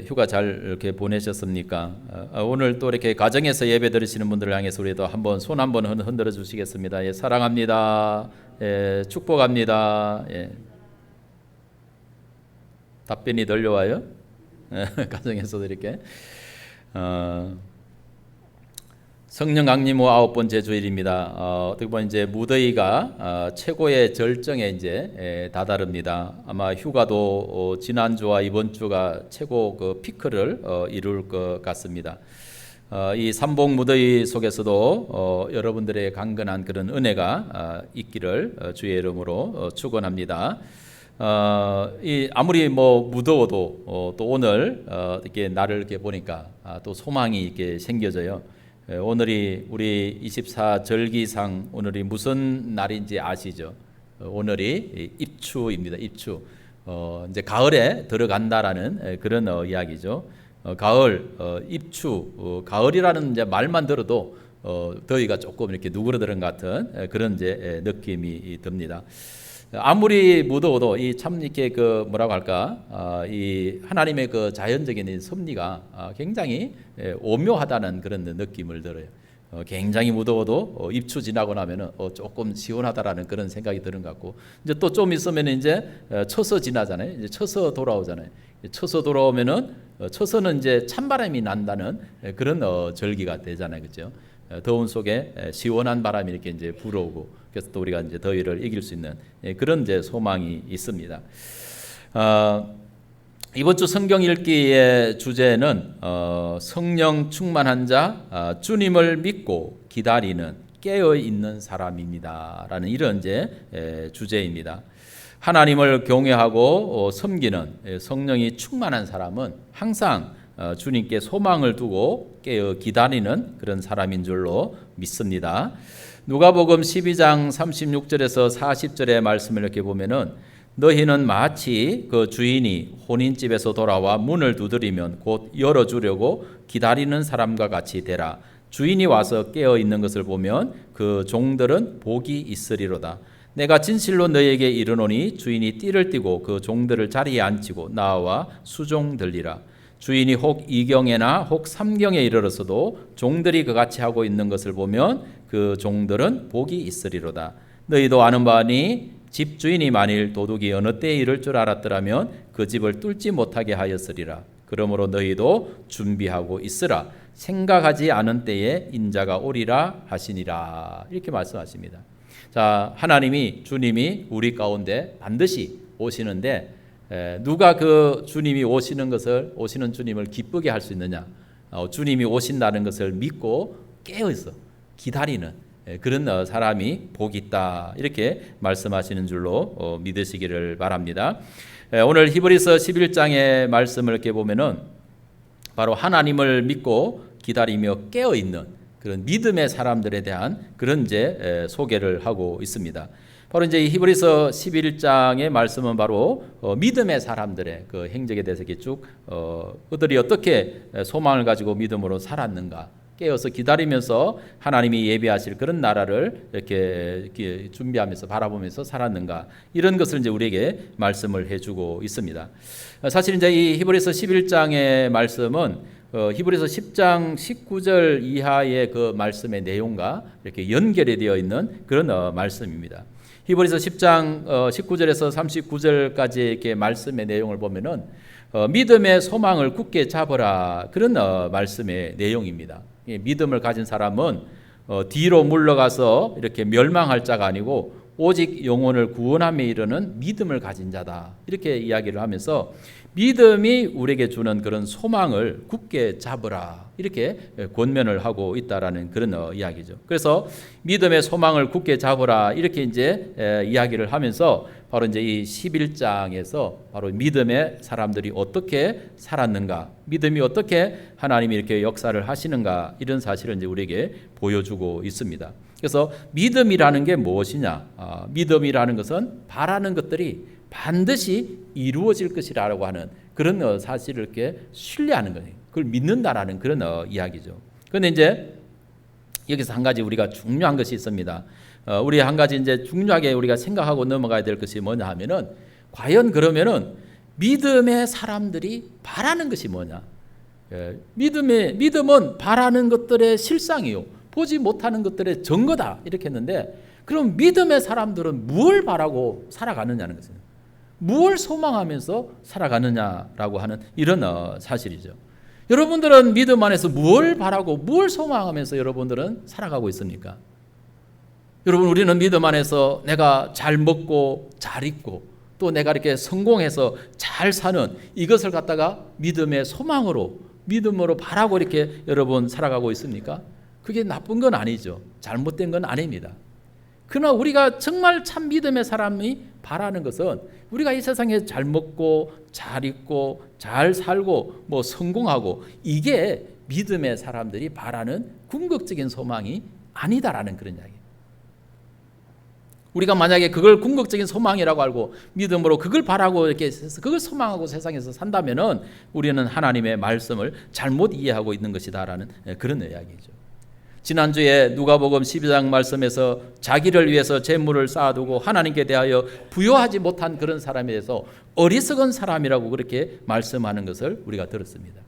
휴가 잘 이렇게 보내셨습니까? 오늘 또 이렇게 가정에서 예배 드리시는 분들을 향해서 우리도 한번 손 한번 흔들어 주시겠습니다. 예, 사랑합니다. 예, 축복합니다. 예. 답변이 들려와요? 가정에서도 이렇게. 성령 강림후 9번째 주일입니다. 어떻게 보면 이제 무더위가 최고의 절정에 이제 다다릅니다. 아마 휴가도 지난주와 이번 주가 최고 그 피크를 이룰 것 같습니다. 이 삼복 무더위 속에서도 여러분들의 강건한 그런 은혜가 있기를 주의 이름으로 축원합니다. 아무리 뭐 무더워도 또 오늘 이렇게 날을 이렇게 보니까 또 소망이 이렇게 생겨져요. 오늘이 우리 24절기상 오늘이 무슨 날인지 아시죠? 오늘이 입추입니다. 입추. 이제 가을에 들어간다라는 그런 이야기죠. 가을, 입추, 가을이라는 이제 말만 들어도 더위가 조금 이렇게 누그러드는 것 같은 그런 이제 느낌이 듭니다. 아무리 무더워도 이 참 이렇게 그 뭐라고 할까 이 하나님의 그 자연적인 섭리가 굉장히 오묘하다는 그런 느낌을 들어요. 굉장히 무더워도 입추 지나고 나면은 조금 시원하다라는 그런 생각이 드는 것 같고, 이제 또 좀 있으면 이제 처서 지나잖아요. 이제 처서 돌아오잖아요. 처서 돌아오면은 처서는 이제 찬바람이 난다는 그런 절기가 되잖아요, 그렇죠? 더운 속에 시원한 바람이 이렇게 이제 불어오고, 그래서 또 우리가 이제 더위를 이길 수 있는 그런 이제 소망이 있습니다. 이번 주 성경 읽기의 주제는 성령 충만한 자, 주님을 믿고 기다리는 깨어 있는 사람입니다라는 이런 이제 주제입니다. 하나님을 경외하고 섬기는 성령이 충만한 사람은 항상 주님께 소망을 두고 깨어 기다리는 그런 사람인 줄로 믿습니다. 누가복음 12장 36절에서 40절의 말씀을 이렇게 보면은 너희는 마치 그 주인이 혼인집에서 돌아와 문을 두드리면 곧 열어주려고 기다리는 사람과 같이 되라. 주인이 와서 깨어 있는 것을 보면 그 종들은 복이 있으리로다. 내가 진실로 너희에게 이르노니 주인이 띠를 띠고 그 종들을 자리에 앉히고 나와 수종들리라. 주인이 혹 2경에나 혹 3경에 이르렀어도 종들이 그같이 하고 있는 것을 보면 그 종들은 복이 있으리로다. 너희도 아는 바니 집주인이 만일 도둑이 어느 때에 이를 줄 알았더라면 그 집을 뚫지 못하게 하였으리라. 그러므로 너희도 준비하고 있으라. 생각하지 않은 때에 인자가 오리라 하시니라. 이렇게 말씀하십니다. 자, 하나님이 주님이 우리 가운데 반드시 오시는데 누가 그 주님이 오시는 주님을 기쁘게 할 수 있느냐? 주님이 오신다는 것을 믿고 깨어있어 기다리는 그런 사람이 복이 있다, 이렇게 말씀하시는 줄로 믿으시기를 바랍니다. 오늘 히브리서 11장의 말씀을 이렇게 보면은 바로 하나님을 믿고 기다리며 깨어있는 그런 믿음의 사람들에 대한 그런 이제 소개를 하고 있습니다. 바로 이제 히브리서 11장의 말씀은 바로 믿음의 사람들의 그 행적에 대해서 이렇게 쭉 그들이 어떻게 소망을 가지고 믿음으로 살았는가, 깨어서 기다리면서 하나님이 예비하실 그런 나라를 이렇게 준비하면서 바라보면서 살았는가, 이런 것을 이제 우리에게 말씀을 해주고 있습니다. 사실 이제 이 히브리서 11장의 말씀은 히브리서 10장 19절 이하의 그 말씀의 내용과 이렇게 연결이 되어 있는 그런 말씀입니다. 히브리서 10장 19절에서 39절까지 이렇게 말씀의 내용을 보면은 믿음의 소망을 굳게 잡으라, 그런 말씀의 내용입니다. 믿음을 가진 사람은 뒤로 물러가서 이렇게 멸망할 자가 아니고 오직 영혼을 구원함에 이르는 믿음을 가진 자다, 이렇게 이야기를 하면서 믿음이 우리에게 주는 그런 소망을 굳게 잡으라, 이렇게 권면을 하고 있다라는 그런 이야기죠. 그래서 믿음의 소망을 굳게 잡으라, 이렇게 이제 이야기를 하면서 바로 이제 이 11장에서 바로 믿음의 사람들이 어떻게 살았는가, 믿음이 어떻게 하나님이 이렇게 역사를 하시는가, 이런 사실을 이제 우리에게 보여주고 있습니다. 그래서 믿음이라는 게 무엇이냐? 믿음이라는 것은 바라는 것들이 반드시 이루어질 것이라고 하는 그런 사실을 이렇게 신뢰하는 거예요. 그걸 믿는다라는 그런 이야기죠. 그런데 이제 여기서 한 가지 우리가 중요한 것이 있습니다. 우리 한 가지 이제 중요하게 우리가 생각하고 넘어가야 될 것이 뭐냐 하면은, 과연 그러면은 믿음의 사람들이 바라는 것이 뭐냐? 믿음은 바라는 것들의 실상이요, 보지 못하는 것들의 증거다, 이렇게 했는데, 그럼 믿음의 사람들은 무엇을 바라고 살아가느냐는 것입니다. 무엇을 소망하면서 살아가느냐라고 하는 이런 사실이죠. 여러분들은 믿음 안에서 무엇을 바라고 무엇을 소망하면서 여러분들은 살아가고 있습니까? 여러분, 우리는 믿음 안에서 내가 잘 먹고 잘 입고 또 내가 이렇게 성공해서 잘 사는 이것을 갖다가 믿음의 소망으로, 믿음으로 바라고 이렇게 여러분 살아가고 있습니까? 그게 나쁜 건 아니죠. 잘못된 건 아닙니다. 그러나 우리가 정말 참 믿음의 사람이 바라는 것은 우리가 이 세상에 잘 먹고 잘 입고 잘 살고 뭐 성공하고, 이게 믿음의 사람들이 바라는 궁극적인 소망이 아니다라는 그런 이야기예요. 우리가 만약에 그걸 궁극적인 소망이라고 알고 믿음으로 그걸 바라고 이렇게 해서 그걸 소망하고 세상에서 산다면은 우리는 하나님의 말씀을 잘못 이해하고 있는 것이다라는 그런 이야기죠. 지난주에 누가복음 12장 말씀에서 자기를 위해서 재물을 쌓아두고 하나님께 대하여 부여하지 못한 그런 사람에 대해서 어리석은 사람이라고 그렇게 말씀하는 것을 우리가 들었습니다.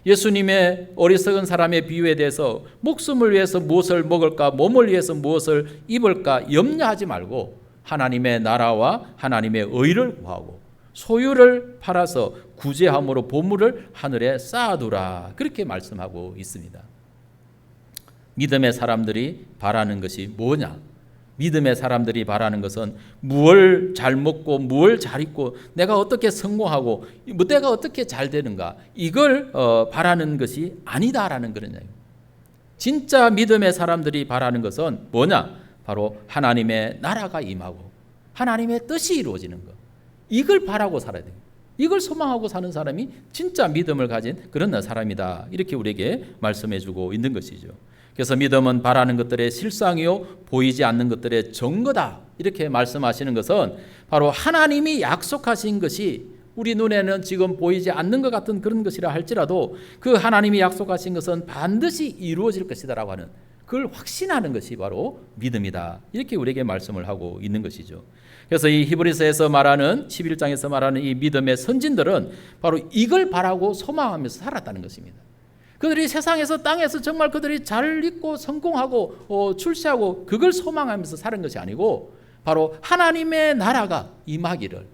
예수님의 어리석은 사람의 비유에 대해서 목숨을 위해서 무엇을 먹을까, 몸을 위해서 무엇을 입을까 염려하지 말고 하나님의 나라와 하나님의 의를 구하고 소유를 팔아서 구제함으로 보물을 하늘에 쌓아두라, 그렇게 말씀하고 있습니다. 믿음의 사람들이 바라는 것이 뭐냐? 믿음의 사람들이 바라는 것은 무엇을 잘 먹고 무엇을 잘 입고 내가 어떻게 성공하고 내가 어떻게 잘 되는가, 이걸 바라는 것이 아니다라는 그런 이야기입니다. 진짜 믿음의 사람들이 바라는 것은 뭐냐? 바로 하나님의 나라가 임하고 하나님의 뜻이 이루어지는 것, 이걸 바라고 살아야 돼요. 이걸 소망하고 사는 사람이 진짜 믿음을 가진 그런 사람이다, 이렇게 우리에게 말씀해 주고 있는 것이죠. 그래서 믿음은 바라는 것들의 실상이요 보이지 않는 것들의 증거다, 이렇게 말씀하시는 것은 바로 하나님이 약속하신 것이 우리 눈에는 지금 보이지 않는 것 같은 그런 것이라 할지라도 그 하나님이 약속하신 것은 반드시 이루어질 것이다라고 하는, 그걸 확신하는 것이 바로 믿음이다, 이렇게 우리에게 말씀을 하고 있는 것이죠. 그래서 이 히브리서에서 말하는 11장에서 말하는 이 믿음의 선진들은 바로 이걸 바라고 소망하면서 살았다는 것입니다. 그들이 세상에서 땅에서 정말 그들이 잘 있고 성공하고 출세하고 그걸 소망하면서 사는 것이 아니고 바로 하나님의 나라가 임하기를,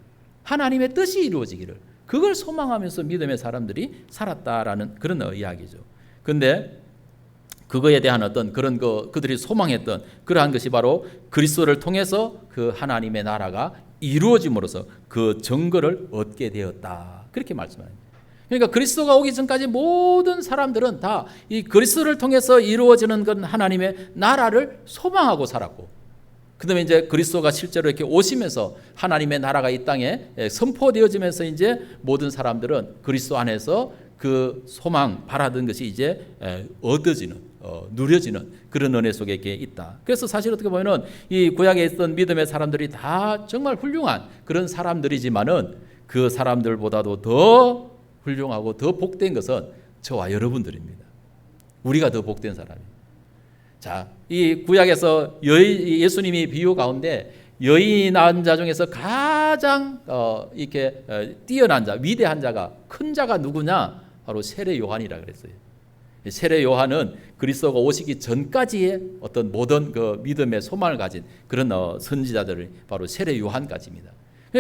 하나님의 뜻이 이루어지기를, 그걸 소망하면서 믿음의 사람들이 살았다라는 그런 이야기죠. 그런데 그거에 대한 어떤 그런 그들이 소망했던 그러한 것이 바로 그리스도를 통해서 그 하나님의 나라가 이루어짐으로써 그 증거를 얻게 되었다, 그렇게 말씀합니다. 그러니까 그리스도가 오기 전까지 모든 사람들은 다 이 그리스도를 통해서 이루어지는 건 하나님의 나라를 소망하고 살았고, 그다음에 이제 그리스도가 실제로 이렇게 오시면서 하나님의 나라가 이 땅에 선포되어지면서 이제 모든 사람들은 그리스도 안에서 그 소망 바라던 것이 이제 얻어지는, 누려지는 그런 은혜 속에 있다. 그래서 사실 어떻게 보면은 이 구약에 있던 믿음의 사람들이 다 정말 훌륭한 그런 사람들이지만은 그 사람들보다도 더 훌륭하고 더 복된 것은 저와 여러분들입니다. 우리가 더 복된 사람입니다. 자, 이 구약에서 예수님이 비유 가운데 여인이 낳은 자 중에서 가장 이렇게 뛰어난 자, 위대한 자가, 큰 자가 누구냐? 바로 세례 요한이라 그랬어요. 세례 요한은 그리스도가 오시기 전까지의 어떤 모든 그 믿음의 소망을 가진 그런 선지자들을 바로 세례 요한까지입니다.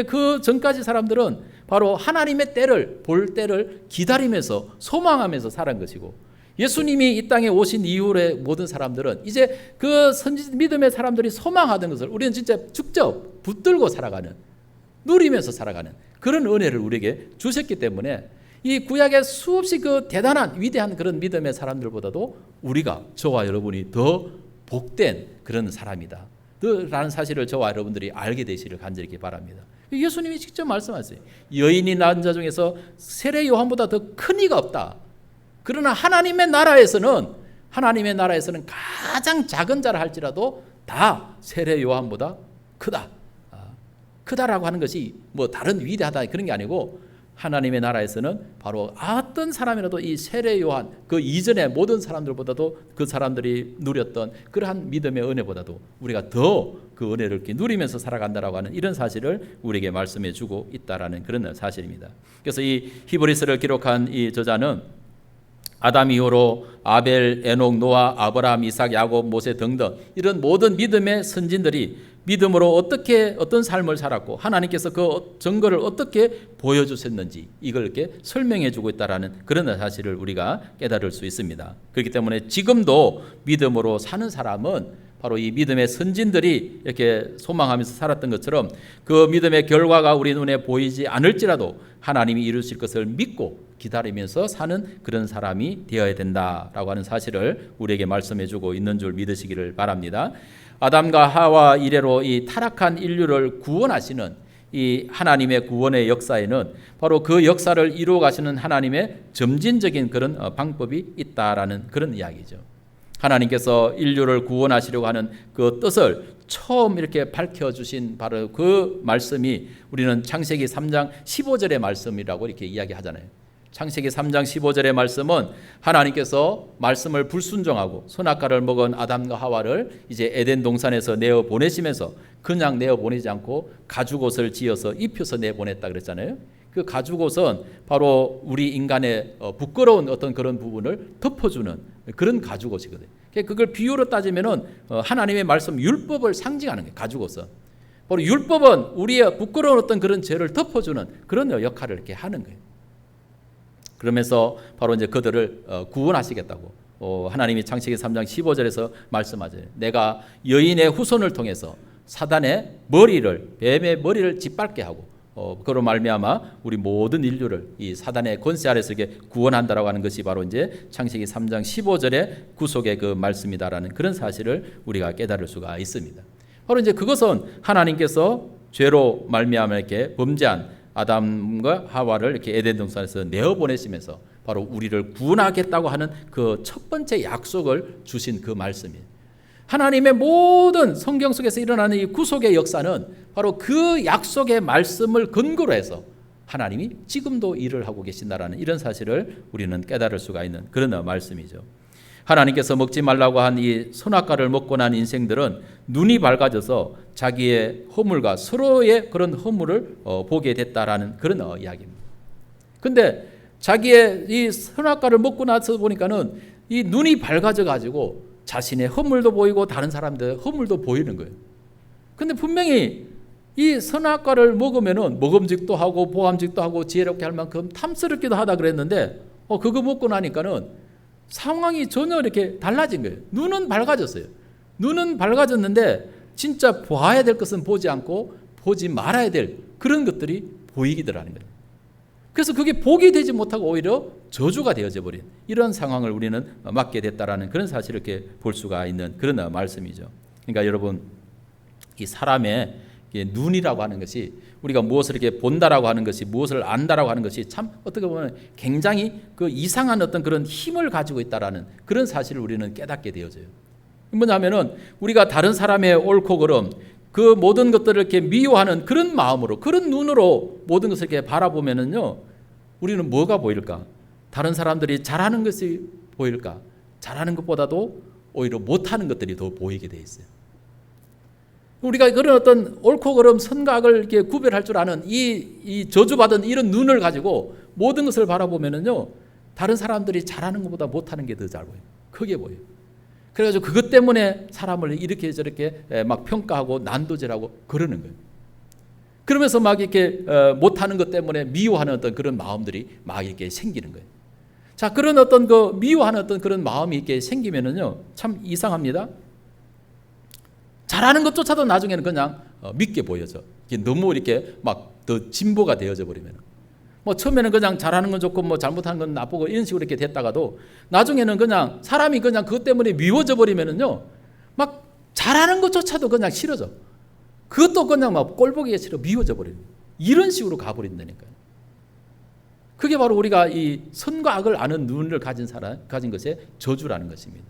그 전까지 사람들은 바로 하나님의 때를, 볼 때를 기다리면서 소망하면서 살은 것이고, 예수님이 이 땅에 오신 이후의 모든 사람들은 이제 그 믿음의 사람들이 소망하던 것을 우리는 진짜 직접 붙들고 살아가는, 누리면서 살아가는 그런 은혜를 우리에게 주셨기 때문에 이 구약의 수없이 그 대단한 위대한 그런 믿음의 사람들보다도 우리가, 저와 여러분이 더 복된 그런 사람이다 라는 사실을 저와 여러분들이 알게 되시기를 간절히 바랍니다. 예수님이 직접 말씀하세요. 여인이 낳은 자 중에서 세례 요한보다 더 큰 이가 없다. 그러나 하나님의 나라에서는 가장 작은 자라 할지라도 다 세례 요한보다 크다. 크다라고 하는 것이 뭐 다른 위대하다 그런 게 아니고 하나님의 나라에서는 바로 어떤 사람이라도 이 세례 요한 그 이전의 모든 사람들보다도 그 사람들이 누렸던 그러한 믿음의 은혜보다도 우리가 더 그 은혜를 이렇게 누리면서 살아간다라고 하는 이런 사실을 우리에게 말씀해 주고 있다라는 그런 사실입니다. 그래서 이 히브리서를 기록한 이 저자는 아담 이후로 아벨, 에녹, 노아, 아브라함, 이삭, 야곱, 모세 등등 이런 모든 믿음의 선진들이 믿음으로 어떤 삶을 살았고 하나님께서 그 증거를 어떻게 보여주셨는지 이걸 이렇게 설명해 주고 있다라는 그런 사실을 우리가 깨달을 수 있습니다. 그렇기 때문에 지금도 믿음으로 사는 사람은 바로 이 믿음의 선진들이 이렇게 소망하면서 살았던 것처럼 그 믿음의 결과가 우리 눈에 보이지 않을지라도 하나님이 이루실 것을 믿고 기다리면서 사는 그런 사람이 되어야 된다라고 하는 사실을 우리에게 말씀해 주고 있는 줄 믿으시기를 바랍니다. 아담과 하와 이래로 이 타락한 인류를 구원하시는 이 하나님의 구원의 역사에는 바로 그 역사를 이루어 가시는 하나님의 점진적인 그런 방법이 있다라는 그런 이야기죠. 하나님께서 인류를 구원하시려고 하는 그 뜻을 처음 이렇게 밝혀주신 바로 그 말씀이 우리는 창세기 3장 15절의 말씀이라고 이렇게 이야기하잖아요. 창세기 3장 15절의 말씀은 하나님께서 말씀을 불순종하고 선악과를 먹은 아담과 하와를 이제 에덴 동산에서 내어 보내시면서 그냥 내어 보내지 않고 가죽옷을 지어서 입혀서 내보냈다 그랬잖아요. 그 가죽옷은 바로 우리 인간의 부끄러운 어떤 그런 부분을 덮어주는 그런 가죽옷이거든요. 그걸 비유로 따지면은 하나님의 말씀 율법을 상징하는 거예요. 가죽옷은 바로 율법은 우리의 부끄러운 어떤 그런 죄를 덮어주는 그런 역할을 이렇게 하는 거예요. 그러면서 바로 이제 그들을 구원하시겠다고 하나님이 창세기 3장 15절에서 말씀하죠. 내가 여인의 후손을 통해서 사단의 머리를 뱀의 머리를 짓밟게 하고 그로 말미암아 우리 모든 인류를 이 사단의 권세 아래서 이렇게 구원한다라고 하는 것이 바로 이제 창세기 3장 15절의 구속의 그 말씀이다라는 그런 사실을 우리가 깨달을 수가 있습니다. 바로 이제 그것은 하나님께서 죄로 말미암아 이렇게 범죄한 아담과 하와를 이렇게 에덴 동산에서 내어 보내시면서 바로 우리를 구원하겠다고 하는 그 첫 번째 약속을 주신 그 말씀이에요. 하나님의 모든 성경 속에서 일어나는 이 구속의 역사는 바로 그 약속의 말씀을 근거로 해서 하나님이 지금도 일을 하고 계신다라는 이런 사실을 우리는 깨달을 수가 있는 그런 말씀이죠. 하나님께서 먹지 말라고 한 이 선악과를 먹고 난 인생들은 눈이 밝아져서 자기의 허물과 서로의 그런 허물을 보게 됐다라는 그런 이야기입니다. 근데 자기의 이 선악과를 먹고 나서 보니까는 이 눈이 밝아져 가지고 자신의 허물도 보이고 다른 사람들의 허물도 보이는 거예요. 근데 분명히 이 선악과를 먹으면은 먹음직도 하고 보암직도 하고 지혜롭게 할 만큼 탐스럽기도 하다 그랬는데 그거 먹고 나니까는 상황이 전혀 이렇게 달라진 거예요. 눈은 밝아졌어요. 눈은 밝아졌는데 진짜 봐야 될 것은 보지 않고 보지 말아야 될 그런 것들이 보이기더라는 거예요. 그래서 그게 복이 되지 못하고 오히려 저주가 되어져 버린 이런 상황을 우리는 맞게 됐다라는 그런 사실을 이렇게 볼 수가 있는 그런 말씀이죠. 그러니까 여러분 이 사람의 눈이라고 하는 것이 우리가 무엇을 이렇게 본다라고 하는 것이 무엇을 안다라고 하는 것이 참 어떻게 보면 굉장히 그 이상한 어떤 그런 힘을 가지고 있다라는 그런 사실을 우리는 깨닫게 되어져요. 뭐냐면은 우리가 다른 사람의 옳고 그름 그 모든 것들을 이렇게 미워하는 그런 마음으로 그런 눈으로 모든 것을 이렇게 바라보면은요 우리는 뭐가 보일까? 다른 사람들이 잘하는 것이 보일까? 잘하는 것보다도 오히려 못하는 것들이 더 보이게 돼 있어요. 우리가 그런 어떤 옳고 그름 선과 악을 이렇게 구별할 줄 아는 이 저주받은 이런 눈을 가지고 모든 것을 바라보면은요 다른 사람들이 잘하는 것보다 못하는 게 더 잘 보여요. 크게 보여요. 그래가지고 그것 때문에 사람을 이렇게 저렇게 막 평가하고 난도질하고 그러는 거예요. 그러면서 막 이렇게 못하는 것 때문에 미워하는 어떤 그런 마음들이 막 이렇게 생기는 거예요. 자, 그런 어떤 그 미워하는 어떤 그런 마음이 이렇게 생기면은요 참 이상합니다. 잘하는 것조차도 나중에는 그냥 믿게 보여져. 너무 이렇게 막 더 진보가 되어져 버리면. 뭐 처음에는 그냥 잘하는 건 좋고 뭐 잘못하는 건 나쁘고 이런 식으로 이렇게 됐다가도 나중에는 그냥 사람이 그냥 그것 때문에 미워져 버리면은요 막 잘하는 것조차도 그냥 싫어져. 그것도 그냥 막 꼴보기가 싫어 미워져 버리는 이런 식으로 가버린다니까요. 그게 바로 우리가 이 선과 악을 아는 눈을 가진 것의 저주라는 것입니다.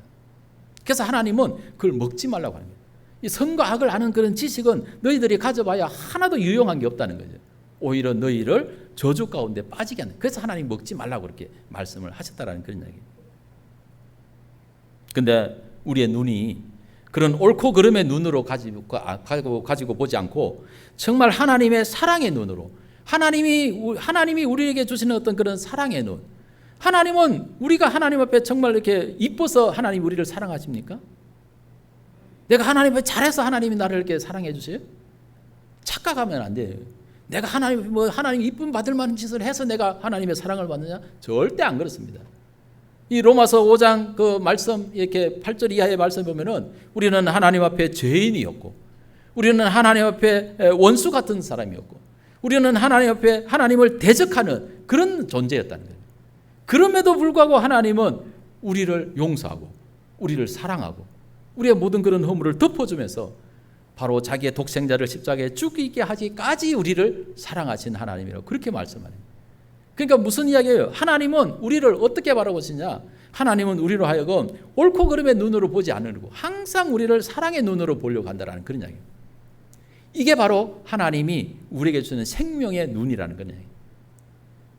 그래서 하나님은 그걸 먹지 말라고 하는 거예요. 이 선과 악을 아는 그런 지식은 너희들이 가져봐야 하나도 유용한 게 없다는 거죠. 오히려 너희를 저주 가운데 빠지게 한다. 그래서 하나님 먹지 말라고 그렇게 말씀을 하셨다라는 그런 이야기예요. 근데 우리의 눈이 그런 옳고 그름의 눈으로 가지고 보지 않고 정말 하나님의 사랑의 눈으로 하나님이 우리에게 주시는 어떤 그런 사랑의 눈. 하나님은 우리가 하나님 앞에 정말 이렇게 이뻐서 하나님 우리를 사랑하십니까? 내가 하나님 앞에 잘해서 하나님이 나를 이렇게 사랑해 주세요? 착각하면 안 돼요. 내가 하나님 이쁨 받을 만한 짓을 해서 내가 하나님의 사랑을 받느냐? 절대 안 그렇습니다. 이 로마서 5장 그 말씀 이렇게 8절 이하의 말씀 보면은 우리는 하나님 앞에 죄인이었고, 우리는 하나님 앞에 원수 같은 사람이었고, 우리는 하나님 앞에 하나님을 대적하는 그런 존재였다는 거예요. 그럼에도 불구하고 하나님은 우리를 용서하고 우리를 사랑하고 우리의 모든 그런 허물을 덮어주면서 바로 자기의 독생자를 십자가에 죽이게 하기까지 우리를 사랑하신 하나님이라고 그렇게 말씀하네요. 그러니까 무슨 이야기예요? 하나님은 우리를 어떻게 바라보시냐? 하나님은 우리로 하여금 옳고 그름의 눈으로 보지 않으려고 항상 우리를 사랑의 눈으로 보려고 한다는 그런 이야기예요. 이게 바로 하나님이 우리에게 주는 생명의 눈이라는 거예요.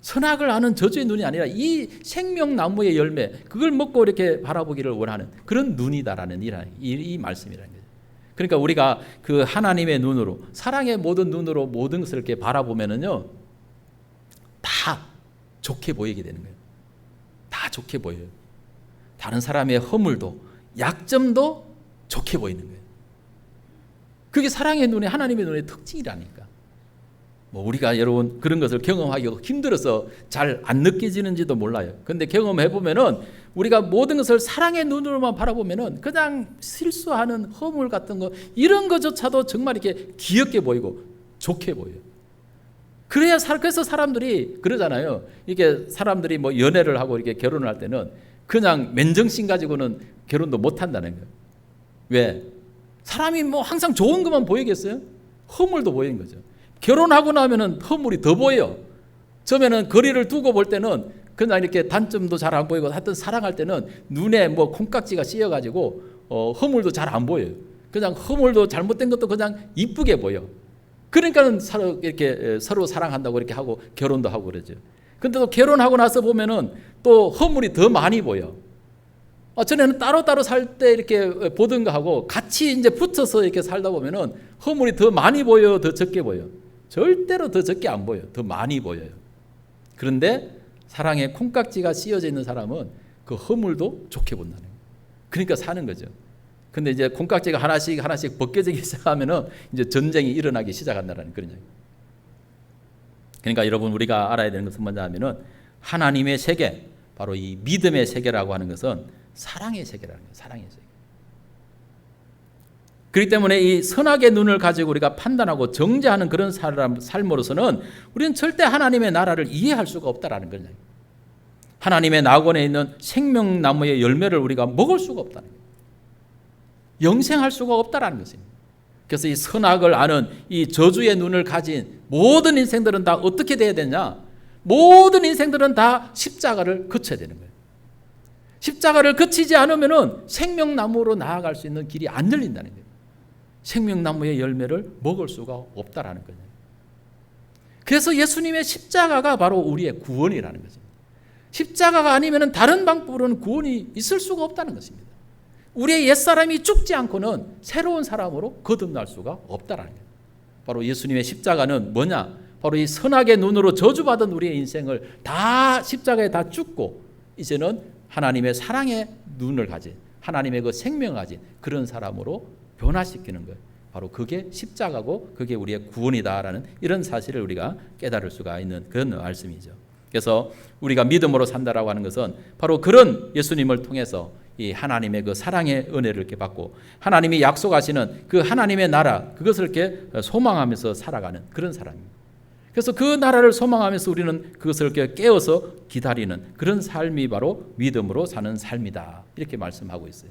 선악을 아는 저주의 눈이 아니라 이 생명나무의 열매, 그걸 먹고 이렇게 바라보기를 원하는 그런 눈이다라는 이 말씀이라는 거죠. 그러니까 우리가 그 하나님의 눈으로, 사랑의 모든 눈으로 모든 것을 이렇게 바라보면은요, 다 좋게 보이게 되는 거예요. 다 좋게 보여요. 다른 사람의 허물도, 약점도 좋게 보이는 거예요. 그게 사랑의 눈에, 하나님의 눈의 특징이라니까. 우리가 여러분 그런 것을 경험하기가 힘들어서 잘 안 느껴지는지도 몰라요. 그런데 경험해 보면은 우리가 모든 것을 사랑의 눈으로만 바라보면은 그냥 실수하는 허물 같은 거 이런 것조차도 정말 이렇게 귀엽게 보이고 좋게 보여요. 그래서 사람들이 그러잖아요. 이게 사람들이 연애를 하고 이렇게 결혼을 할 때는 그냥 맨정신 가지고는 결혼도 못 한다는 거예요. 왜? 사람이 항상 좋은 것만 보이겠어요? 허물도 보이는 거죠. 결혼하고 나면은 허물이 더 보여. 처음에는 거리를 두고 볼 때는 그냥 이렇게 단점도 잘 안 보이고, 하여튼 사랑할 때는 눈에 콩깍지가 씌어가지고 허물도 잘 안 보여요. 그냥 허물도 잘못된 것도 그냥 이쁘게 보여. 그러니까는 서로 사랑한다고 이렇게 하고 결혼도 하고 그러죠. 근데 또 결혼하고 나서 보면은 또 허물이 더 많이 보여. 전에는 따로따로 살 때 이렇게 보던가 하고 같이 이제 붙어서 이렇게 살다 보면은 허물이 더 많이 보여, 더 적게 보여? 절대로 더 적게 안 보여. 더 많이 보여요. 그런데 사랑에 콩깍지가 씌어져 있는 사람은 그 허물도 좋게 본다는 거예요. 그러니까 사는 거죠. 근데 이제 콩깍지가 하나씩 벗겨지기 시작하면은 이제 전쟁이 일어나기 시작한다는 그런 얘기예요. 그러니까 여러분 우리가 알아야 되는 것은 뭐냐 하면은 하나님의 세계, 바로 이 믿음의 세계라고 하는 것은 사랑의 세계라는 거예요. 사랑의 세계. 그렇기 때문에 이 선악의 눈을 가지고 우리가 판단하고 정죄하는 그런 삶으로서는 우리는 절대 하나님의 나라를 이해할 수가 없다라는 거예요. 하나님의 낙원에 있는 생명나무의 열매를 우리가 먹을 수가 없다는 거예요. 영생할 수가 없다라는 것입니다. 그래서 이 선악을 아는 이 저주의 눈을 가진 모든 인생들은 다 어떻게 돼야 되냐? 모든 인생들은 다 십자가를 거쳐야 되는 거예요. 십자가를 거치지 않으면은 생명나무로 나아갈 수 있는 길이 안 열린다는 거예요. 생명나무의 열매를 먹을 수가 없다라는 거예요. 그래서 예수님의 십자가가 바로 우리의 구원이라는 거죠. 십자가가 아니면은 다른 방법으로는 구원이 있을 수가 없다는 것입니다. 우리의 옛사람이 죽지 않고는 새로운 사람으로 거듭날 수가 없다라는 거예요. 바로 예수님의 십자가는 뭐냐? 바로 이 선악의 눈으로 저주받은 우리의 인생을 다 십자가에 다 죽고 이제는 하나님의 사랑의 눈을 가진, 하나님의 그 생명을 가진 그런 사람으로 변화시키는 거예요. 바로 그게 십자가고 그게 우리의 구원이다라는 이런 사실을 우리가 깨달을 수가 있는 그런 말씀이죠. 그래서 우리가 믿음으로 산다라고 하는 것은 바로 그런 예수님을 통해서 이 하나님의 그 사랑의 은혜를 이렇게 받고 하나님이 약속하시는 그 하나님의 나라, 그것을 이렇게 소망하면서 살아가는 그런 사람입니다. 그래서 그 나라를 소망하면서 우리는 그것을 이렇게 깨어서 기다리는 그런 삶이 바로 믿음으로 사는 삶이다. 이렇게 말씀하고 있어요.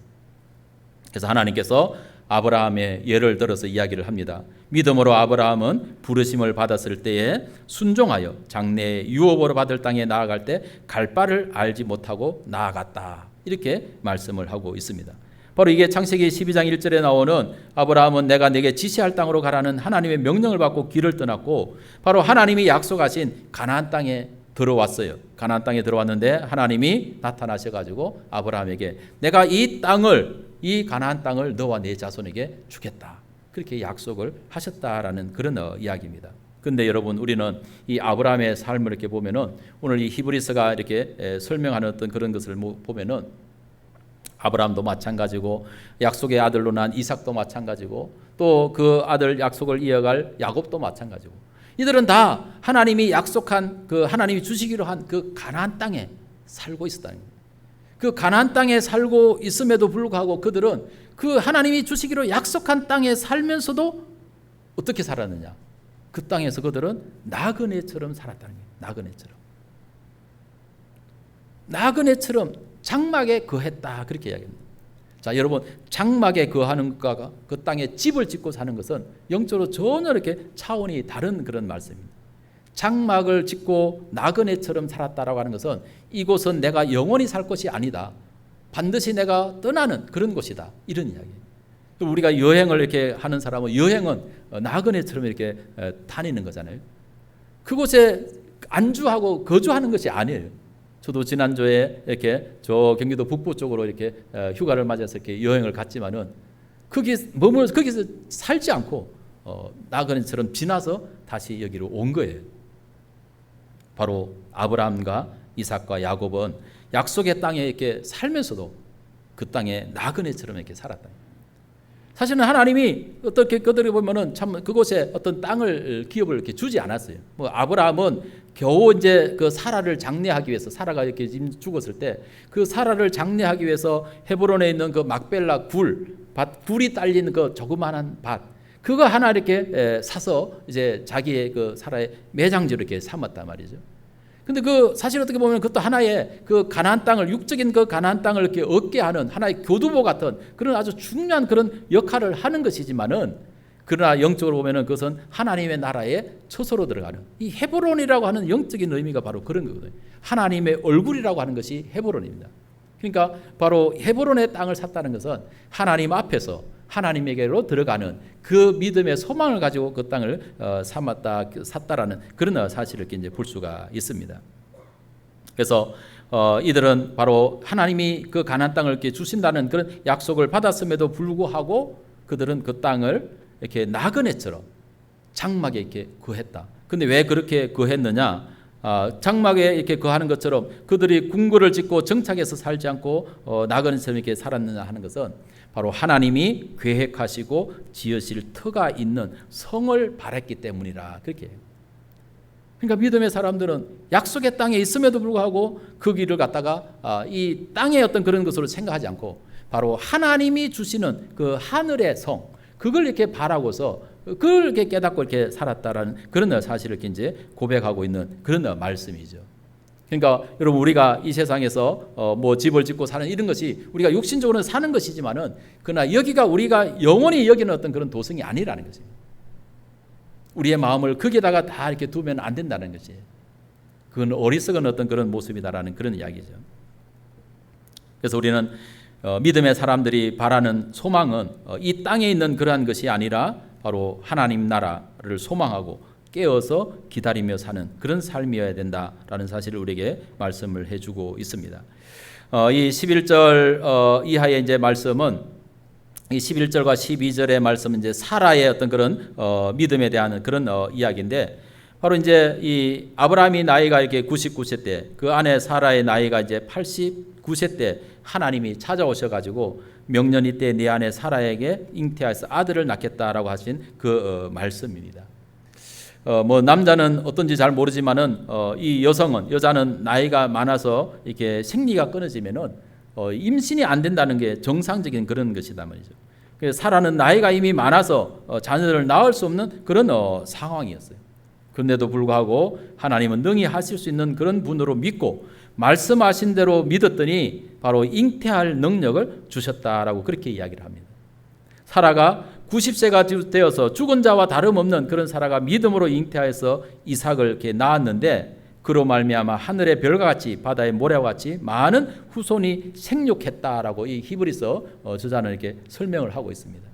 그래서 하나님께서 아브라함의 예를 들어서 이야기를 합니다. 믿음으로 아브라함은 부르심을 받았을 때에 순종하여 장래의 유업으로 받을 땅에 나아갈 때 갈 바를 알지 못하고 나아갔다. 이렇게 말씀을 하고 있습니다. 바로 이게 창세기 12장 1절에 나오는 아브라함은 내가 네게 지시할 땅으로 가라는 하나님의 명령을 받고 길을 떠났고 바로 하나님이 약속하신 가나안 땅에 들어왔어요. 가나안 땅에 들어왔는데 하나님이 나타나셔가지고 아브라함에게 내가 이 가나안 땅을 너와 네 자손에게 주겠다. 그렇게 약속을 하셨다라는 그런 이야기입니다. 근데 여러분 우리는 이 아브라함의 삶을 이렇게 보면은 오늘 이 히브리서가 이렇게 설명하는 어떤 그런 것을 보면은 아브라함도 마찬가지고 약속의 아들로 난 이삭도 마찬가지고 또 그 아들 약속을 이어갈 야곱도 마찬가지고 이들은 다 하나님이 약속한 그 하나님이 주시기로 한 그 가나안 땅에 살고 있었다는 거예요. 그 가나안 땅에 살고 있음에도 불구하고 그들은 그 하나님이 주시기로 약속한 땅에 살면서도 어떻게 살았느냐? 그 땅에서 그들은 나그네처럼 살았다는 거예요. 나그네처럼 장막에 거했다 그렇게 이야기합니다. 자, 여러분 장막에 거하는 것과 그 땅에 집을 짓고 사는 것은 영적으로 전혀 이렇게 차원이 다른 그런 말씀입니다. 장막을 짓고 나그네처럼 살았다라고 하는 것은 이곳은 내가 영원히 살 것이 아니다. 반드시 내가 떠나는 그런 곳이다. 이런 이야기예요. 우리가 여행을 이렇게 하는 사람은 여행은 나그네처럼 이렇게 다니는 거잖아요. 그곳에 안주하고 거주하는 것이 아니에요. 저도 지난주에 이렇게 저 경기도 북부 쪽으로 이렇게 휴가를 맞아서 이렇게 여행을 갔지만은 거기서 살지 않고 나그네처럼 지나서 다시 여기로 온 거예요. 바로 아브라함과 이삭과 야곱은 약속의 땅에 이렇게 살면서도 그 땅에 나그네처럼 이렇게 살았다. 사실은 하나님이 어떻게 그들이 보면은 참 그곳에 어떤 땅을 기업을 이렇게 주지 않았어요. 뭐 아브라함은 겨우 이제 그 사라를 장례하기 위해서 사라가 이렇게 죽었을 때 그 사라를 장례하기 위해서 헤브론에 있는 그 막벨라 굴이 딸린 그 조그마한 밭 그거 하나 이렇게 사서 이제 자기의 그 사라의 매장지로 이렇게 삼았단 말이죠. 근데 그 사실 어떻게 보면 그것도 하나의 그 가나안 땅을 육적인 그 가나안 땅을 이렇게 얻게 하는 하나의 교두보 같은 그런 아주 중요한 그런 역할을 하는 것이지만은 그러나 영적으로 보면은 그것은 하나님의 나라에 처소로 들어가는 이 헤브론이라고 하는 영적인 의미가 바로 그런 거거든요. 하나님의 얼굴이라고 하는 것이 헤브론입니다. 그러니까 바로 헤브론의 땅을 샀다는 것은 하나님 앞에서 하나님에게로 들어가는 그 믿음의 소망을 가지고 그 땅을 샀다라는 그런 사실을 이제 볼 수가 있습니다. 그래서 이들은 바로 하나님이 그 가나안 땅을 이렇게 주신다는 그런 약속을 받았음에도 불구하고 그들은 그 땅을 이렇게 나그네처럼 장막에 이렇게 거했다. 근데 왜 그렇게 거했느냐? 장막에 이렇게 거하는 것처럼 그들이 궁궐을 짓고 정착해서 살지 않고 나그네처럼 이렇게 살았느냐 하는 것은 바로 하나님이 계획하시고 지으실 터가 있는 성을 바랬기 때문이라 그렇게 해요. 그러니까 믿음의 사람들은 약속의 땅에 있음에도 불구하고 그 길을 갖다가 이 땅의 어떤 그런 것으로 생각하지 않고 바로 하나님이 주시는 그 하늘의 성 그걸 이렇게 바라고서 그걸 이렇게 깨닫고 이렇게 살았다라는 그런 사실을 이제 고백하고 있는 그런 말씀이죠. 그러니까 여러분 우리가 이 세상에서 뭐 집을 짓고 사는 이런 것이 우리가 육신적으로는 사는 것이지만은 그러나 여기가 우리가 영원히 여기는 어떤 그런 도성이 아니라는 거죠. 우리의 마음을 거기에다가 다 이렇게 두면 안 된다는 것이. 그건 어리석은 어떤 그런 모습이다라는 그런 이야기죠. 그래서 우리는 믿음의 사람들이 바라는 소망은 이 땅에 있는 그러한 것이 아니라 바로 하나님 나라를 소망하고 깨어서 기다리며 사는 그런 삶이어야 된다라는 사실을 우리에게 말씀을 해주고 있습니다. 이 11절 이하의 이제 말씀은 이 11절과 12절의 말씀은 이제 사라의 어떤 그런 믿음에 대한 그런 이야기인데 바로 이제 이 아브라함이 나이가 이렇게 99세 때 그 아내 사라의 나이가 이제 89세 때 하나님이 찾아오셔 가지고 명년이 때 네 아내 사라에게 잉태하여서 아들을 낳겠다라고 하신 그 말씀입니다. 뭐 남자는 어떤지 잘 모르지만은 이 여자는 나이가 많아서 이렇게 생리가 끊어지면은 임신이 안 된다는 게 정상적인 그런 것이다 말이죠. 그래서 사라는 나이가 이미 많아서 자녀를 낳을 수 없는 그런 상황이었어요. 그런데도 불구하고 하나님은 능히 하실 수 있는 그런 분으로 믿고 말씀하신 대로 믿었더니 바로 잉태할 능력을 주셨다라고 그렇게 이야기를 합니다. 사라가 90세가 되어서 죽은 자와 다름없는 그런 사라가 믿음으로 잉태하여서 이삭을 이렇게 낳았는데 그로 말미암아 하늘의 별과 같이 바다의 모래와 같이 많은 후손이 생육했다라고 이 히브리서 저자는 이렇게 설명을 하고 있습니다.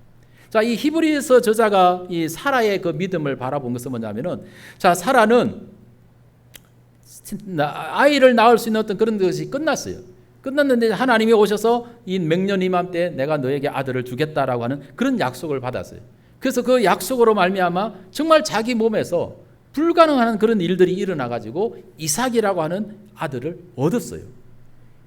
자, 이 히브리서 저자가 이 사라의 그 믿음을 바라본 것은 뭐냐면은, 자, 사라는 아이를 낳을 수 있는 어떤 그런 것이 끝났어요. 끝났는데 하나님이 오셔서 이 명년 이맘때 내가 너에게 아들을 주겠다라고 하는 그런 약속을 받았어요. 그래서 그 약속으로 말미암아 정말 자기 몸에서 불가능한 그런 일들이 일어나 가지고 이삭이라고 하는 아들을 얻었어요.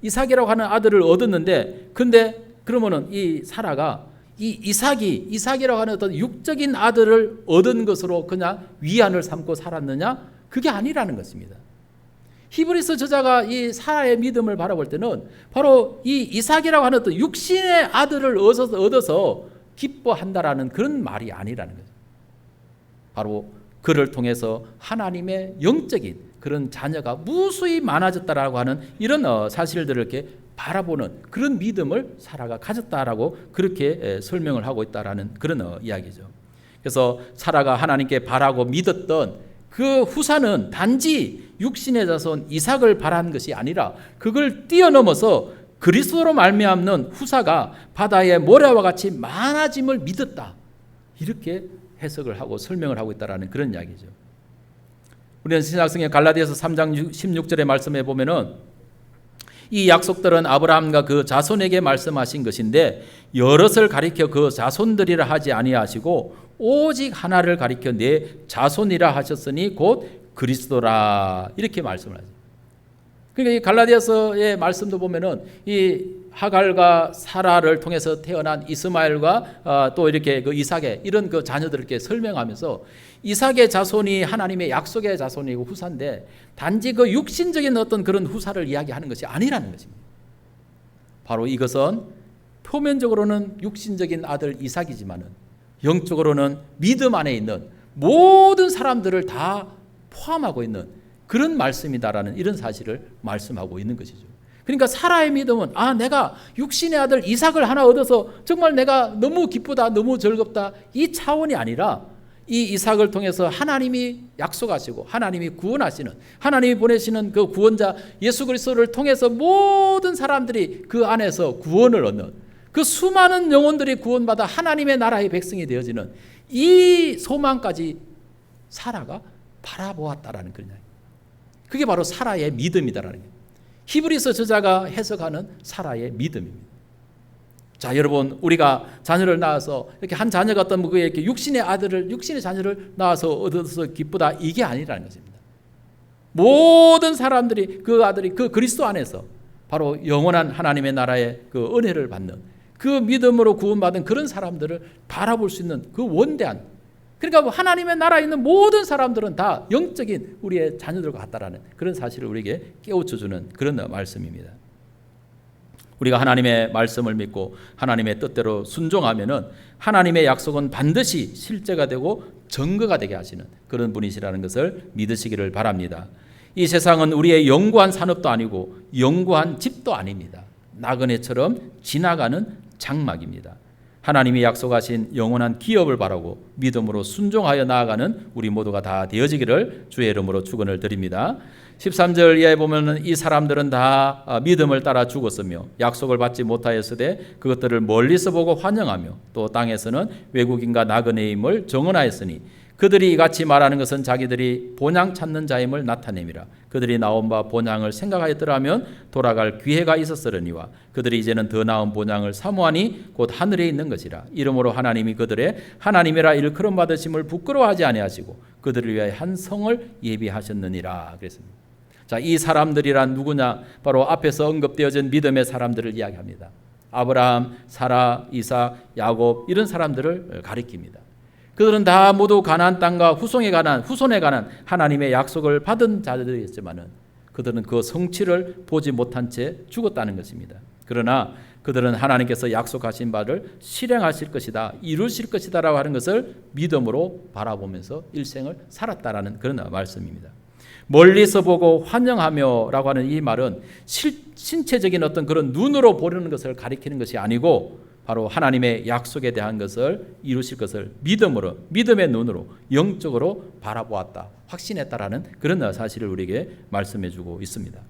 이삭이라고 하는 아들을 얻었는데, 근데 그러면은 이 사라가 이 이삭이라고 하는 어떤 육적인 아들을 얻은 것으로 그냥 위안을 삼고 살았느냐? 그게 아니라는 것입니다. 히브리서 저자가 이 사라의 믿음을 바라볼 때는 바로 이 이삭이라고 하는 어떤 육신의 아들을 얻어서 기뻐한다라는 그런 말이 아니라는 거죠. 바로 그를 통해서 하나님의 영적인 그런 자녀가 무수히 많아졌다라고 하는 이런 사실들을 이렇게 바라보는 그런 믿음을 사라가 가졌다라고 그렇게 설명을 하고 있다라는 그런 이야기죠. 그래서 사라가 하나님께 바라고 믿었던 그 후사는 단지 육신의 자손 이삭을 바란 것이 아니라 그걸 뛰어넘어서 그리스도로 말미암는 후사가 바다의 모래와 같이 많아짐을 믿었다. 이렇게 해석을 하고 설명을 하고 있다라는 그런 이야기죠. 우리는 신약성경 갈라디아서 3장 16절의 말씀에 보면은 이 약속들은 아브라함과 그 자손에게 말씀하신 것인데 여럿을 가리켜 그 자손들이라 하지 아니하시고 오직 하나를 가리켜 내 자손이라 하셨으니 곧 그리스도라, 이렇게 말씀을 하죠. 그러니까 이 갈라디아서의 말씀도 보면은 이 하갈과 사라를 통해서 태어난 이스마엘과 또 이렇게 그 이삭의 이런 그 자녀들께 설명하면서 이삭의 자손이 하나님의 약속의 자손이고 후사인데 단지 그 육신적인 어떤 그런 후사를 이야기하는 것이 아니라는 것입니다. 바로 이것은 표면적으로는 육신적인 아들 이삭이지만은 영적으로는 믿음 안에 있는 모든 사람들을 다 포함하고 있는 그런 말씀이다라는 이런 사실을 말씀하고 있는 것이죠. 그러니까 사라의 믿음은 내가 육신의 아들 이삭을 하나 얻어서 정말 내가 너무 기쁘다, 너무 즐겁다, 이 차원이 아니라 이 이삭을 통해서 하나님이 약속하시고 하나님이 구원하시는, 하나님이 보내시는 그 구원자 예수 그리스도를 통해서 모든 사람들이 그 안에서 구원을 얻는, 그 수많은 영혼들이 구원받아 하나님의 나라의 백성이 되어지는 이 소망까지 사라가 바라보았다라는 그런 이야기. 그게 바로 사라의 믿음이다라는 거예요. 히브리서 저자가 해석하는 사라의 믿음입니다. 자, 여러분, 우리가 자녀를 낳아서 이렇게 한 자녀가 어떤 이렇게 육신의 자녀를 낳아서 얻어서 기쁘다, 이게 아니라는 것입니다. 모든 사람들이 그 아들이 그 그리스도 안에서 바로 영원한 하나님의 나라의 그 은혜를 받는, 그 믿음으로 구원받은 그런 사람들을 바라볼 수 있는 그 원대한, 그러니까 하나님의 나라에 있는 모든 사람들은 다 영적인 우리의 자녀들과 같다라는 그런 사실을 우리에게 깨우쳐주는 그런 말씀입니다. 우리가 하나님의 말씀을 믿고 하나님의 뜻대로 순종하면은 하나님의 약속은 반드시 실제가 되고 증거가 되게 하시는 그런 분이시라는 것을 믿으시기를 바랍니다. 이 세상은 우리의 영구한 산업도 아니고 영구한 집도 아닙니다. 나그네처럼 지나가는 장막입니다. 하나님이 약속하신 영원한 기업을 바라고 믿음으로 순종하여 나아가는 우리 모두가 다 되어지기를 주의 이름으로 축원을 드립니다. 13절 이하에 보면 이 사람들은 다 믿음을 따라 죽었으며 약속을 받지 못하였으되 그것들을 멀리서 보고 환영하며 또 땅에서는 외국인과 나그네임을 정언하였으니 그들이 이같이 말하는 것은 자기들이 본향 찾는 자임을 나타냄이라. 그들이 나온 바 본향을 생각하였더라면 돌아갈 기회가 있었으려니와 그들이 이제는 더 나은 본향을 사모하니 곧 하늘에 있는 것이라. 이러므로 하나님이 그들의 하나님이라 일컬음 받으심을 부끄러워하지 아니하시고 그들을 위하여 한 성을 예비하셨느니라. 그랬습니다. 자, 이 사람들이란 누구냐? 바로 앞에서 언급되어진 믿음의 사람들을 이야기합니다. 아브라함, 사라, 이삭, 야곱, 이런 사람들을 가리킵니다. 그들은 다 모두 가나안 땅과 후손에 관한 하나님의 약속을 받은 자들이었지만은 그들은 그 성취를 보지 못한 채 죽었다는 것입니다. 그러나 그들은 하나님께서 약속하신 바를 실행하실 것이다, 이루실 것이다라고 하는 것을 믿음으로 바라보면서 일생을 살았다라는 그런 말씀입니다. 멀리서 보고 환영하며라고 하는 이 말은 신체적인 어떤 그런 눈으로 보려는 것을 가리키는 것이 아니고 바로 하나님의 약속에 대한 것을 이루실 것을 믿음의 눈으로 영적으로 바라보았다. 확신했다라는 그런 사실을 우리에게 말씀해 주고 있습니다.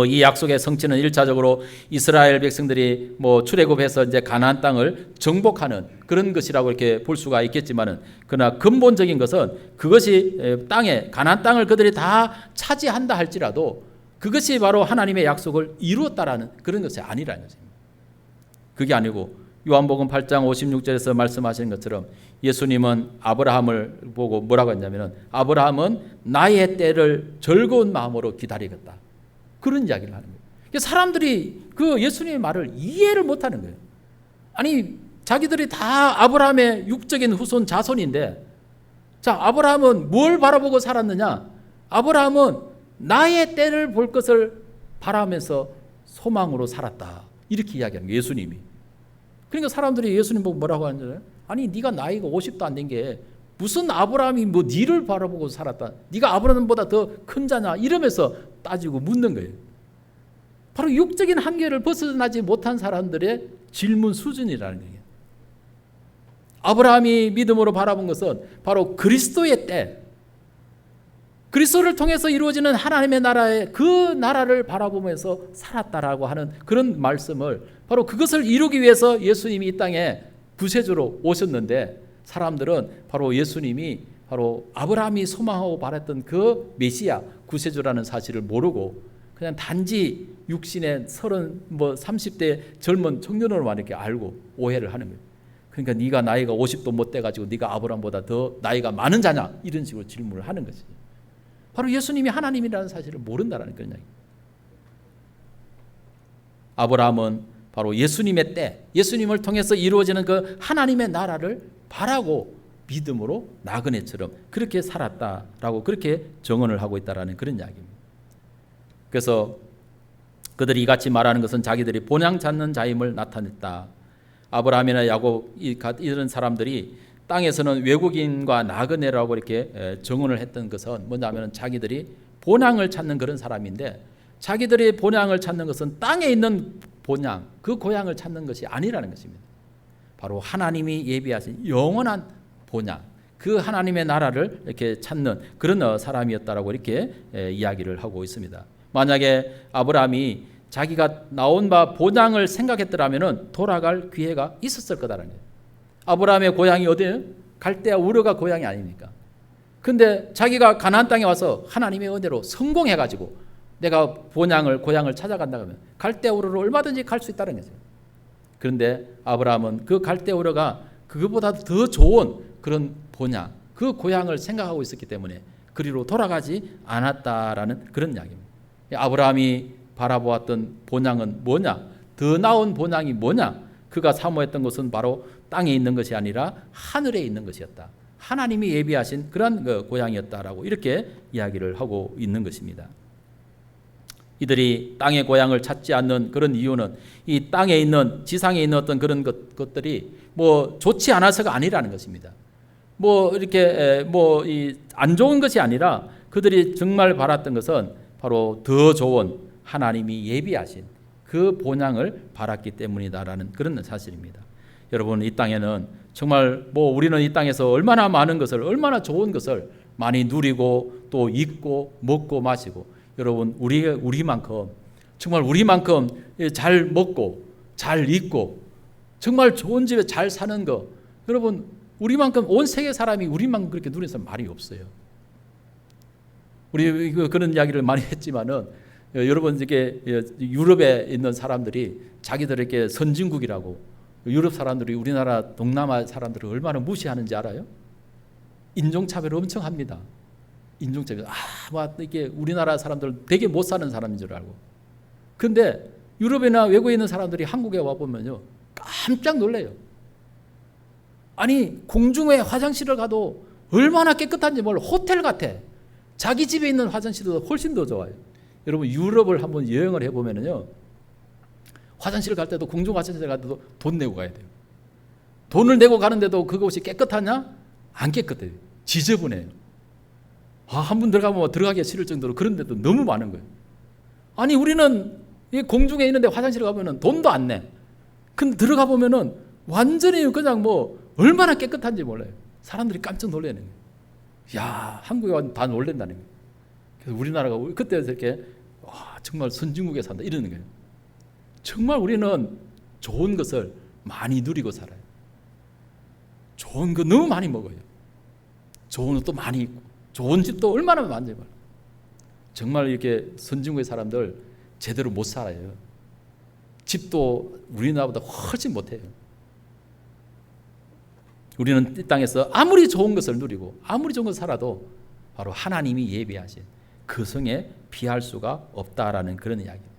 이 약속의 성취는 1차적으로 이스라엘 백성들이 출애굽해서 이제 가나안 땅을 정복하는 그런 것이라고 이렇게 볼 수가 있겠지만은, 그러나 근본적인 것은 그것이 가나안 땅을 그들이 다 차지한다 할지라도 그것이 바로 하나님의 약속을 이루었다라는 그런 것이 아니라는 것입니다. 그게 아니고 요한복음 8장 56절에서 말씀하시는 것처럼 예수님은 아브라함을 보고 뭐라고 했냐면은, 아브라함은 나의 때를 즐거운 마음으로 기다리겠다, 그런 이야기를 하는 거예요. 사람들이 그 예수님의 말을 이해를 못하는 거예요. 아니, 자기들이 다 아브라함의 육적인 후손 자손인데, 자, 아브라함은 뭘 바라보고 살았느냐? 아브라함은 나의 때를 볼 것을 바라면서 소망으로 살았다, 이렇게 이야기하는 거예요, 예수님이. 그러니까 사람들이 예수님 보고 뭐라고 하는지, 아니 네가 나이가 50도 안 된 게 무슨 아브라함이 니를 바라보고 살았다, 네가 아브라함보다 더 큰 자냐, 이러면서 따지고 묻는 거예요. 바로 육적인 한계를 벗어나지 못한 사람들의 질문 수준이라는 거예요. 아브라함이 믿음으로 바라본 것은 바로 그리스도의 때, 그리스도를 통해서 이루어지는 하나님의 나라의 그 나라를 바라보면서 살았다라고 하는 그런 말씀을, 바로 그것을 이루기 위해서 예수님이 이 땅에 구세주로 오셨는데, 사람들은 바로 예수님이 바로 아브라함이 소망하고 바랐던 그 메시아 구세주라는 사실을 모르고 그냥 단지 육신의 30대 젊은 청년으로만 이렇게 알고 오해를 하는 거예요. 그러니까 네가 나이가 50도 못 돼가지고 네가 아브라함보다 더 나이가 많은 자냐, 이런 식으로 질문을 하는 것이죠. 바로 예수님이 하나님이라는 사실을 모른다라는 그런 이야기입니다. 아브라함은 바로 예수님의 때, 예수님을 통해서 이루어지는 그 하나님의 나라를 바라고 믿음으로 나그네처럼 그렇게 살았다라고 그렇게 정언을 하고 있다라는 그런 이야기입니다. 그래서 그들이 이같이 말하는 것은 자기들이 본향 찾는 자임을 나타냈다. 아브라함이나 야곱 이런 사람들이 땅에서는 외국인과 나그네라고 이렇게 정언을 했던 것은 뭐냐면, 자기들이 본향을 찾는 그런 사람인데, 자기들이 본향을 찾는 것은 땅에 있는 본향, 그 고향을 찾는 것이 아니라는 것입니다. 바로 하나님이 예비하신 영원한 본향, 그 하나님의 나라를 이렇게 찾는 그런 사람이었다라고 이렇게 이야기를 하고 있습니다. 만약에 아브라함이 자기가 나온 바 본향을 생각했더라면 돌아갈 기회가 있었을 거다라는 거예요. 아브라함의 고향이 어디예요? 갈대아 우르가 고향이 아닙니까? 근데 자기가 가나안 땅에 와서 하나님의 은혜로 성공해가지고 내가 고향을 찾아간다 하면 갈대아 우르로 얼마든지 갈 수 있다는 거죠. 그런데 아브라함은 그 갈대아 우르가 그것보다 더 좋은 그런 본향, 그 고향을 생각하고 있었기 때문에 그리로 돌아가지 않았다라는 그런 이야기입니다. 아브라함이 바라보았던 본향은 뭐냐? 더 나은 본향이 뭐냐? 그가 사모했던 것은 바로 땅에 있는 것이 아니라 하늘에 있는 것이었다. 하나님이 예비하신 그런 고향이었다라고 이렇게 이야기를 하고 있는 것입니다. 이들이 땅의 고향을 찾지 않는 그런 이유는 이 땅에 있는, 지상에 있는 어떤 그런 것들이 좋지 않아서가 아니라는 것입니다. 이렇게 안 좋은 것이 아니라 그들이 정말 바랐던 것은 바로 더 좋은 하나님이 예비하신 그 본향을 바랐기 때문이다라는 그런 사실입니다. 여러분, 이 땅에는 정말 우리는 이 땅에서 얼마나 많은 것을, 얼마나 좋은 것을 많이 누리고 또 입고 먹고 마시고, 여러분 우리만큼 정말 우리만큼 잘 먹고 잘 입고 정말 좋은 집에 잘 사는 거, 여러분 우리만큼 온 세계 사람이 우리만큼 그렇게 누리는 사람 말이 없어요. 우리 그런 이야기를 많이 했지만은, 여러분 이게 유럽에 있는 사람들이 자기들에게 선진국이라고, 유럽 사람들이 우리나라 동남아 사람들을 얼마나 무시하는지 알아요? 인종차별을 엄청 합니다. 인종차별. 이게 우리나라 사람들 되게 못 사는 사람인 줄 알고. 근데 유럽이나 외국에 있는 사람들이 한국에 와 보면요, 깜짝 놀래요. 아니, 공중에 화장실을 가도 얼마나 깨끗한지 몰라. 호텔 같아. 자기 집에 있는 화장실도 훨씬 더 좋아요. 여러분 유럽을 한번 여행을 해보면요, 화장실 갈 때도, 공중 화장실 갈 때도 돈 내고 가야 돼요. 돈을 내고 가는데도 그것이 깨끗하냐? 안 깨끗해요. 지저분해요. 한 분 들어가면 들어가기가 싫을 정도로 그런 데도 너무 많은 거예요. 아니, 우리는 이 공중에 있는데 화장실 가면은 돈도 안 내. 근데 들어가 보면은 완전히 그냥 얼마나 깨끗한지 몰라요. 사람들이 깜짝 놀라는 거예요. 야, 한국에 와서 다 놀란다는 거예요. 그래서 우리나라가 그때서 이렇게 정말 선진국에 산다 이러는 거예요. 정말 우리는 좋은 것을 많이 누리고 살아요. 좋은 거 너무 많이 먹어요. 좋은 옷도 많이 입고 좋은 집도 얼마나 많이 봐요. 정말 이렇게 선진국의 사람들 제대로 못 살아요. 집도 우리나라보다 훨씬 못해요. 우리는 이 땅에서 아무리 좋은 것을 누리고 아무리 좋은 것을 살아도 바로 하나님이 예비하신 그 성에 비할 수가 없다라는 그런 이야기입니다.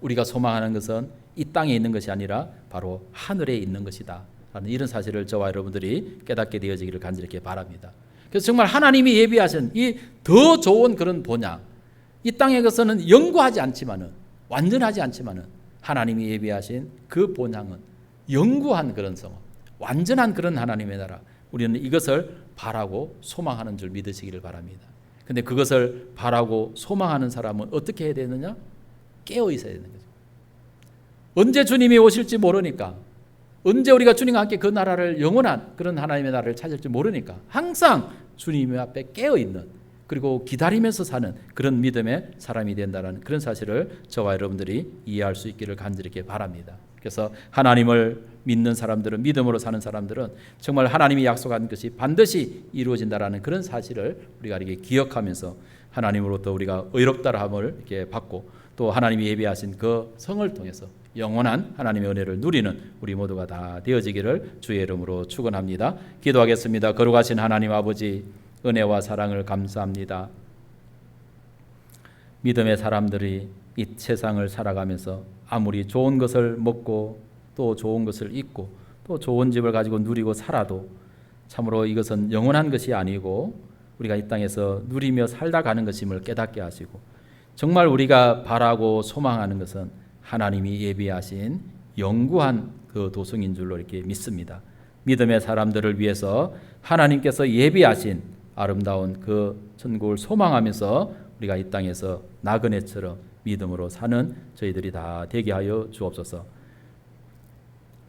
우리가 소망하는 것은 이 땅에 있는 것이 아니라 바로 하늘에 있는 것이다 라는 이런 사실을 저와 여러분들이 깨닫게 되어지기를 간절히 바랍니다. 그래서 정말 하나님이 예비하신 이 더 좋은 그런 본향, 이 땅의 것은 영구하지 않지만은, 완전하지 않지만은 하나님이 예비하신 그 본향은 영구한 그런 성업, 완전한 그런 하나님의 나라, 우리는 이것을 바라고 소망하는 줄 믿으시기를 바랍니다. 근데 그것을 바라고 소망하는 사람은 어떻게 해야 되느냐? 깨어 있어야 되는 거죠. 언제 주님이 오실지 모르니까, 언제 우리가 주님과 함께 그 나라를, 영원한 그런 하나님의 나라를 찾을지 모르니까 항상 주님 앞에 깨어 있는, 그리고 기다리면서 사는 그런 믿음의 사람이 된다는 그런 사실을 저와 여러분들이 이해할 수 있기를 간절히 바랍니다. 그래서 하나님을 믿는 사람들은, 믿음으로 사는 사람들은 정말 하나님이 약속한 것이 반드시 이루어진다라는 그런 사실을 우리가 이렇게 기억하면서 하나님으로부터 우리가 의롭다라 함을 이렇게 받고, 또 하나님이 예비하신 그 성을 통해서 영원한 하나님의 은혜를 누리는 우리 모두가 다 되어지기를 주의 이름으로 축원합니다. 기도하겠습니다. 거룩하신 하나님 아버지, 은혜와 사랑을 감사합니다. 믿음의 사람들이 이 세상을 살아가면서 아무리 좋은 것을 먹고 또 좋은 것을 입고 또 좋은 집을 가지고 누리고 살아도 참으로 이것은 영원한 것이 아니고 우리가 이 땅에서 누리며 살다 가는 것임을 깨닫게 하시고, 정말 우리가 바라고 소망하는 것은 하나님이 예비하신 영구한 그 도성인 줄로 이렇게 믿습니다. 믿음의 사람들을 위해서 하나님께서 예비하신 아름다운 그 천국을 소망하면서 우리가 이 땅에서 나그네처럼 믿음으로 사는 저희들이 다 되게 하여 주옵소서.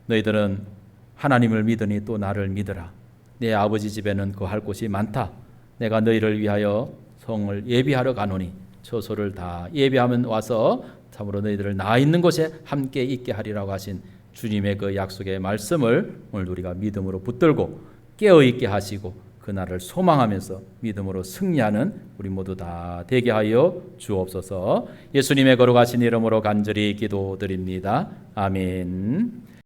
너희들은 하나님을 믿으니 또 나를 믿으라. 내 아버지 집에는 거할 곳이 많다. 내가 너희를 위하여 성을 예비하러 가노니 처소를 다 예비하면 와서 참으로 너희들을 나 있는 곳에 함께 있게 하리라고 하신 주님의 그 약속의 말씀을 오늘 우리가 믿음으로 붙들고 깨어 있게 하시고 그날을 소망하면서 믿음으로 승리하는 우리 모두 다 되게 하여 주옵소서. 예수님의 거룩하신 이름으로 간절히 기도드립니다. 아멘.